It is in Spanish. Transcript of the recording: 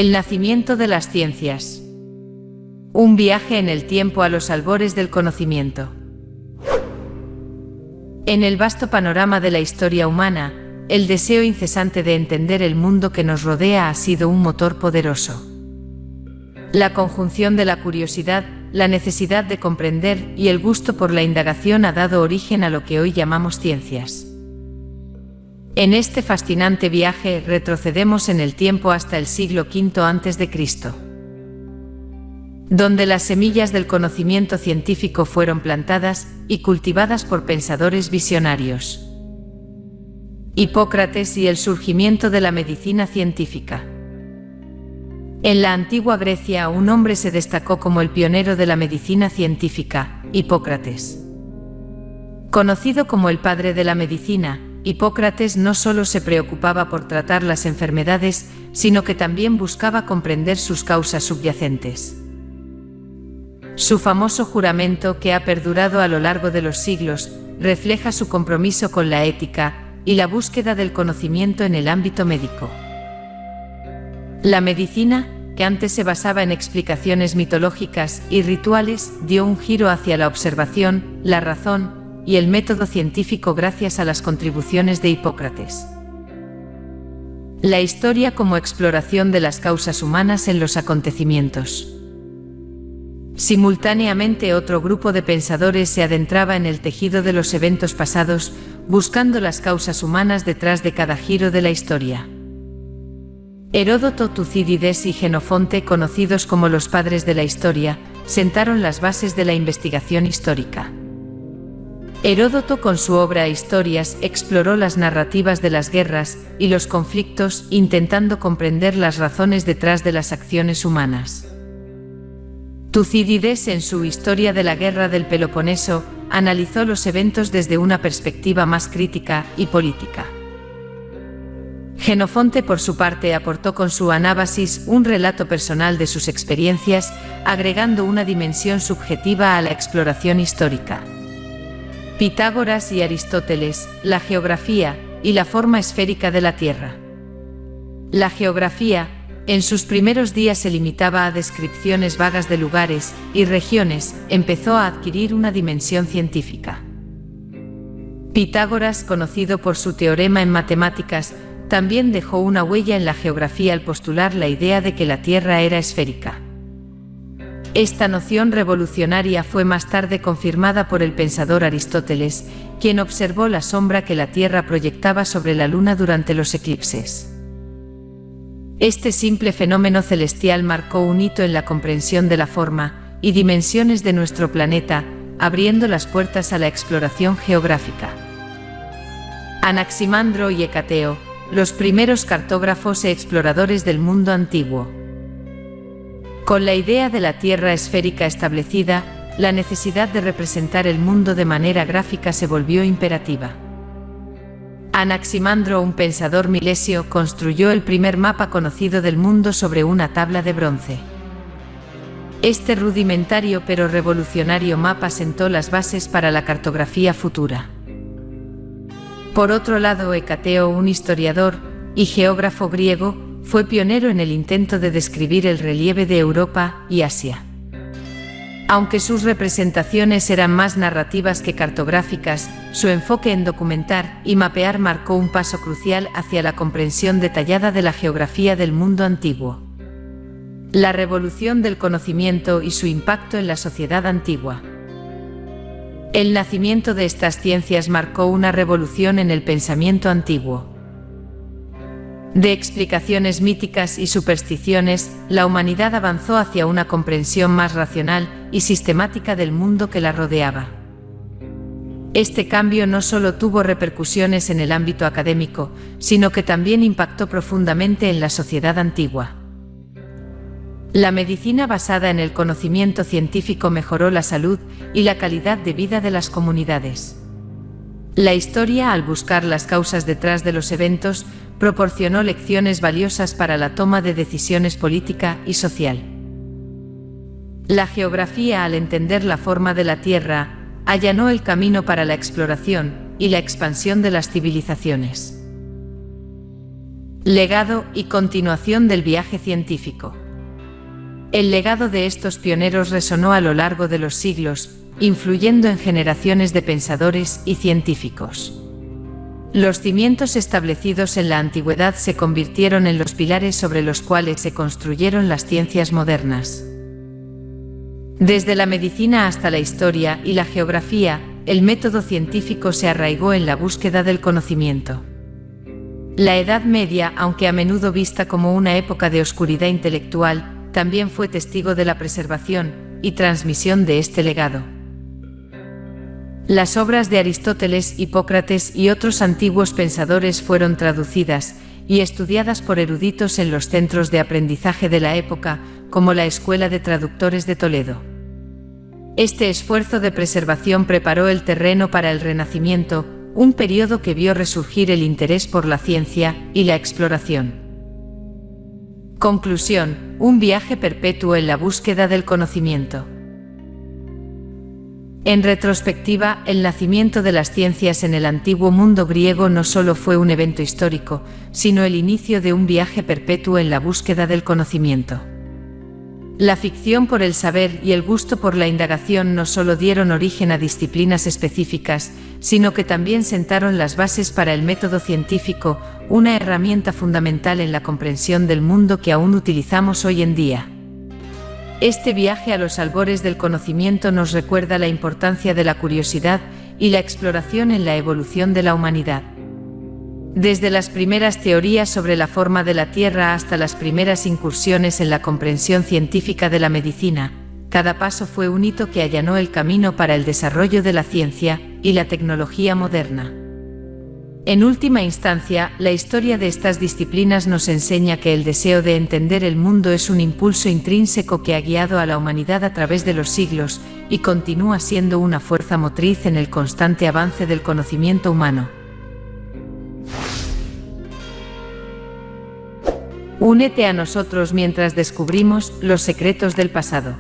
El nacimiento de las ciencias. Un viaje en el tiempo a los albores del conocimiento. En el vasto panorama de la historia humana, el deseo incesante de entender el mundo que nos rodea ha sido un motor poderoso. La conjunción de la curiosidad, la necesidad de comprender y el gusto por la indagación ha dado origen a lo que hoy llamamos ciencias. En este fascinante viaje retrocedemos en el tiempo hasta el siglo V a.C., donde las semillas del conocimiento científico fueron plantadas y cultivadas por pensadores visionarios. Hipócrates y el surgimiento de la medicina científica. En la antigua Grecia, un hombre se destacó como el pionero de la medicina científica, Hipócrates. Conocido como el padre de la medicina, Hipócrates no solo se preocupaba por tratar las enfermedades, sino que también buscaba comprender sus causas subyacentes. Su famoso juramento, que ha perdurado a lo largo de los siglos, refleja su compromiso con la ética y la búsqueda del conocimiento en el ámbito médico. La medicina, que antes se basaba en explicaciones mitológicas y rituales, dio un giro hacia la observación, la razón y el método científico gracias a las contribuciones de Hipócrates. La historia como exploración de las causas humanas en los acontecimientos. Simultáneamente, otro grupo de pensadores se adentraba en el tejido de los eventos pasados, buscando las causas humanas detrás de cada giro de la historia. Heródoto, Tucídides y Jenofonte, conocidos como los padres de la historia, sentaron las bases de la investigación histórica. Heródoto, con su obra Historias, exploró las narrativas de las guerras y los conflictos, intentando comprender las razones detrás de las acciones humanas. Tucídides, en su Historia de la Guerra del Peloponeso, analizó los eventos desde una perspectiva más crítica y política. Jenofonte, por su parte, aportó con su Anábasis un relato personal de sus experiencias, agregando una dimensión subjetiva a la exploración histórica. Pitágoras y Aristóteles, la geografía y la forma esférica de la Tierra. La geografía, en sus primeros días se limitaba a descripciones vagas de lugares y regiones, empezó a adquirir una dimensión científica. Pitágoras, conocido por su teorema en matemáticas, también dejó una huella en la geografía al postular la idea de que la Tierra era esférica. Esta noción revolucionaria fue más tarde confirmada por el pensador Aristóteles, quien observó la sombra que la Tierra proyectaba sobre la Luna durante los eclipses. Este simple fenómeno celestial marcó un hito en la comprensión de la forma y dimensiones de nuestro planeta, abriendo las puertas a la exploración geográfica. Anaximandro y Hecateo, los primeros cartógrafos e exploradores del mundo antiguo. Con la idea de la Tierra esférica establecida, la necesidad de representar el mundo de manera gráfica se volvió imperativa. Anaximandro, un pensador milesio, construyó el primer mapa conocido del mundo sobre una tabla de bronce. Este rudimentario pero revolucionario mapa sentó las bases para la cartografía futura. Por otro lado, Hecateo, un historiador y geógrafo griego, fue pionero en el intento de describir el relieve de Europa y Asia. Aunque sus representaciones eran más narrativas que cartográficas, su enfoque en documentar y mapear marcó un paso crucial hacia la comprensión detallada de la geografía del mundo antiguo. La revolución del conocimiento y su impacto en la sociedad antigua. El nacimiento de estas ciencias marcó una revolución en el pensamiento antiguo. De explicaciones míticas y supersticiones, la humanidad avanzó hacia una comprensión más racional y sistemática del mundo que la rodeaba. Este cambio no solo tuvo repercusiones en el ámbito académico, sino que también impactó profundamente en la sociedad antigua. La medicina basada en el conocimiento científico mejoró la salud y la calidad de vida de las comunidades. La historia, al buscar las causas detrás de los eventos, proporcionó lecciones valiosas para la toma de decisiones política y social. La geografía, al entender la forma de la Tierra, allanó el camino para la exploración y la expansión de las civilizaciones. Legado y continuación del viaje científico. El legado de estos pioneros resonó a lo largo de los siglos, influyendo en generaciones de pensadores y científicos. Los cimientos establecidos en la antigüedad se convirtieron en los pilares sobre los cuales se construyeron las ciencias modernas. Desde la medicina hasta la historia y la geografía, el método científico se arraigó en la búsqueda del conocimiento. La Edad Media, aunque a menudo vista como una época de oscuridad intelectual, también fue testigo de la preservación y transmisión de este legado. Las obras de Aristóteles, Hipócrates y otros antiguos pensadores fueron traducidas y estudiadas por eruditos en los centros de aprendizaje de la época, como la Escuela de Traductores de Toledo. Este esfuerzo de preservación preparó el terreno para el Renacimiento, un periodo que vio resurgir el interés por la ciencia y la exploración. Conclusión: un viaje perpetuo en la búsqueda del conocimiento. En retrospectiva, el nacimiento de las ciencias en el antiguo mundo griego no solo fue un evento histórico, sino el inicio de un viaje perpetuo en la búsqueda del conocimiento. La ficción por el saber y el gusto por la indagación no solo dieron origen a disciplinas específicas, sino que también sentaron las bases para el método científico, una herramienta fundamental en la comprensión del mundo que aún utilizamos hoy en día. Este viaje a los albores del conocimiento nos recuerda la importancia de la curiosidad y la exploración en la evolución de la humanidad. Desde las primeras teorías sobre la forma de la Tierra hasta las primeras incursiones en la comprensión científica de la medicina, cada paso fue un hito que allanó el camino para el desarrollo de la ciencia y la tecnología moderna. En última instancia, la historia de estas disciplinas nos enseña que el deseo de entender el mundo es un impulso intrínseco que ha guiado a la humanidad a través de los siglos y continúa siendo una fuerza motriz en el constante avance del conocimiento humano. Únete a nosotros mientras descubrimos los secretos del pasado.